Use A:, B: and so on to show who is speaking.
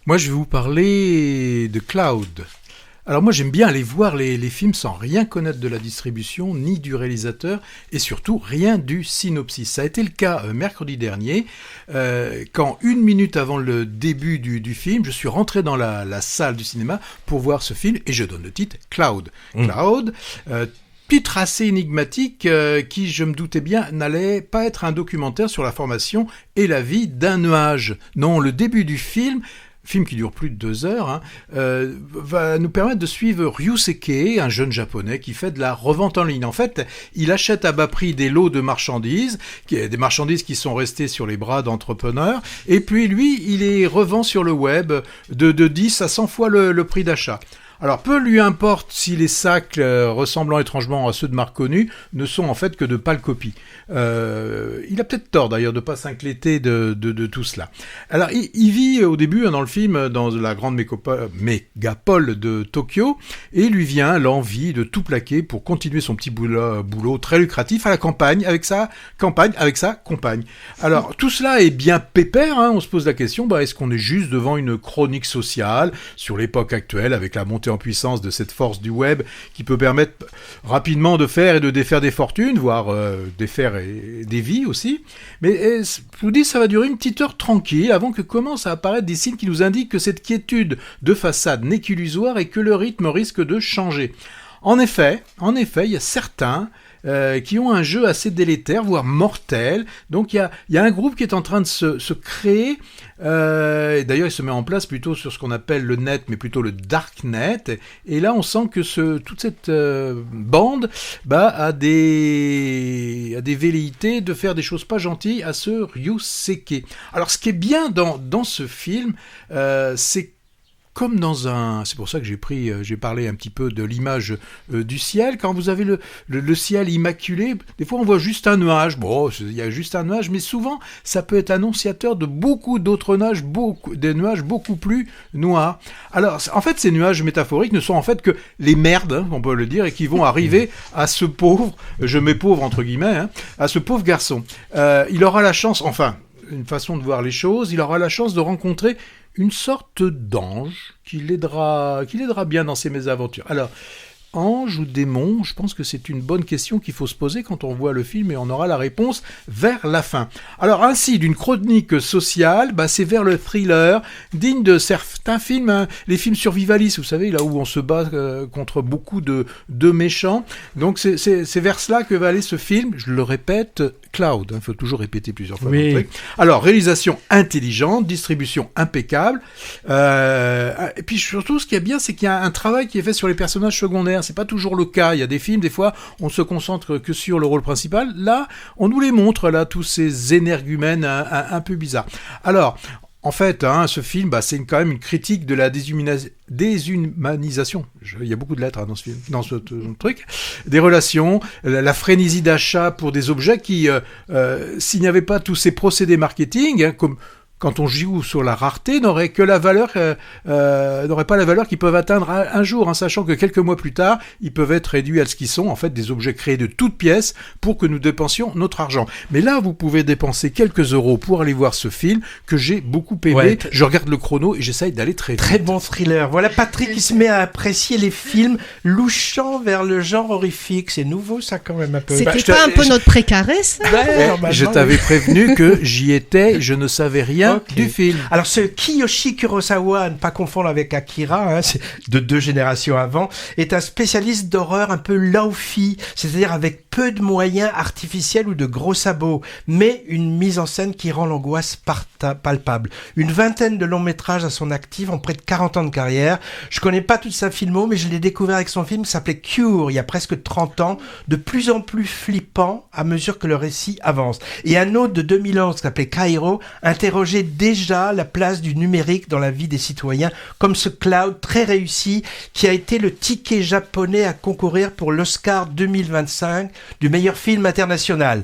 A: Moi, je vais vous parler de Cloud. Alors moi, j'aime bien aller voir les films sans rien connaître de la distribution, ni du réalisateur, et surtout rien du synopsis. Ça a été le cas mercredi dernier, quand 1 minute avant le début du film, je suis rentré dans la salle du cinéma pour voir ce film, et je donne le titre Cloud. Cloud, titre assez énigmatique qui, je me doutais bien, n'allait pas être un documentaire sur la formation et la vie d'un nuage. Non, le début du film qui dure plus de 2 heures, va nous permettre de suivre Ryusuke, un jeune japonais qui fait de la revente en ligne. En fait, il achète à bas prix des lots de marchandises, des marchandises qui sont restées sur les bras d'entrepreneurs, et puis lui, il les revend sur le web de 10 à 100 fois le prix d'achat. Alors, peu lui importe si les sacs ressemblant étrangement à ceux de marques connues ne sont en fait que de pâles copies. Il a peut-être tort d'ailleurs de pas s'inquiéter de tout cela. Alors, il vit au début dans le film dans la grande mégapole de Tokyo, et il lui vient l'envie de tout plaquer pour continuer son petit boulot très lucratif à la campagne avec sa compagne. Alors, tout cela est bien pépère, on se pose la question, est-ce qu'on est juste devant une chronique sociale sur l'époque actuelle avec la montée en puissance de cette force du web qui peut permettre rapidement de faire et de défaire des fortunes, voire défaire des vies aussi. Mais je vous dis, ça va durer une petite heure tranquille avant que commencent à apparaître des signes qui nous indiquent que cette quiétude de façade n'est qu'illusoire et que le rythme risque de changer. En effet, il y a certains qui ont un jeu assez délétère, voire mortel. Donc il y a un groupe qui est en train de se créer. Et d'ailleurs, il se met en place plutôt sur ce qu'on appelle le net, mais plutôt le darknet. Et là, on sent que toute cette bande a des velléités de faire des choses pas gentilles à ce Ryusuke. Alors, ce qui est bien dans ce film, c'est comme c'est pour ça que j'ai parlé un petit peu de l'image du ciel. Quand vous avez le ciel immaculé, des fois on voit juste un nuage. Bon, il y a juste un nuage, mais souvent ça peut être annonciateur de beaucoup d'autres nuages, des nuages beaucoup plus noirs. Alors, en fait, ces nuages métaphoriques ne sont en fait que les merdes, on peut le dire, et qui vont arriver à ce pauvre, je mets pauvre entre guillemets, à ce pauvre garçon. Il aura la chance, une façon de voir les choses, il aura la chance de rencontrer une sorte d'ange qui l'aidera bien dans ses mésaventures. Alors, ange ou démon, je pense que c'est une bonne question qu'il faut se poser quand on voit le film, et on aura la réponse vers la fin. Alors ainsi, d'une chronique sociale, c'est vers le thriller, digne de certains films, les films survivalistes, vous savez, là où on se bat contre beaucoup de méchants. Donc c'est vers cela que va aller ce film, je le répète, Cloud, il faut toujours répéter plusieurs fois.
B: Oui.
A: Alors, réalisation intelligente, distribution impeccable, et puis surtout, ce qui est bien, c'est qu'il y a un travail qui est fait sur les personnages secondaires. C'est pas toujours le cas. Il y a des films, des fois, on se concentre que sur le rôle principal. Là, on nous les montre, tous ces énergumènes un peu bizarres. Alors, en fait, ce film, c'est quand même une critique de la déshumanisation. Il y a beaucoup de lettres dans ce film, dans ce truc. Des relations, la frénésie d'achat pour des objets qui, s'il n'y avait pas tous ces procédés marketing, comme quand on joue sur la rareté, n'aurait pas la valeur qu'ils peuvent atteindre un jour, sachant que quelques mois plus tard, ils peuvent être réduits à ce qu'ils sont, en fait, des objets créés de toutes pièces pour que nous dépensions notre argent. Mais là, vous pouvez dépenser quelques euros pour aller voir ce film que j'ai beaucoup aimé. Ouais, je regarde le chrono et j'essaye d'aller très vite.
B: Très bon thriller. Voilà Patrick qui se met à apprécier les films louchant vers le genre horrifique. C'est nouveau, ça, quand même, un peu.
C: C'était pas un peu notre précaré, ça?
A: Je t'avais prévenu que j'y étais, je ne savais rien du film.
B: Alors ce Kiyoshi Kurosawa, à ne pas confondre avec Akira, c'est de 2 générations avant, est un spécialiste d'horreur un peu low-fi, c'est-à-dire avec peu de moyens artificiels ou de gros sabots, mais une mise en scène qui rend l'angoisse palpable. Une vingtaine de longs métrages à son actif en près de 40 ans de carrière. Je connais pas toute sa filmo, mais je l'ai découvert avec son film qui s'appelait Cure, il y a presque 30 ans, de plus en plus flippant à mesure que le récit avance. Et un autre de 2011 qui s'appelait Kairo interrogeait déjà la place du numérique dans la vie des citoyens, comme ce Cloud très réussi qui a été le ticket japonais à concourir pour l'Oscar 2025 du meilleur film international.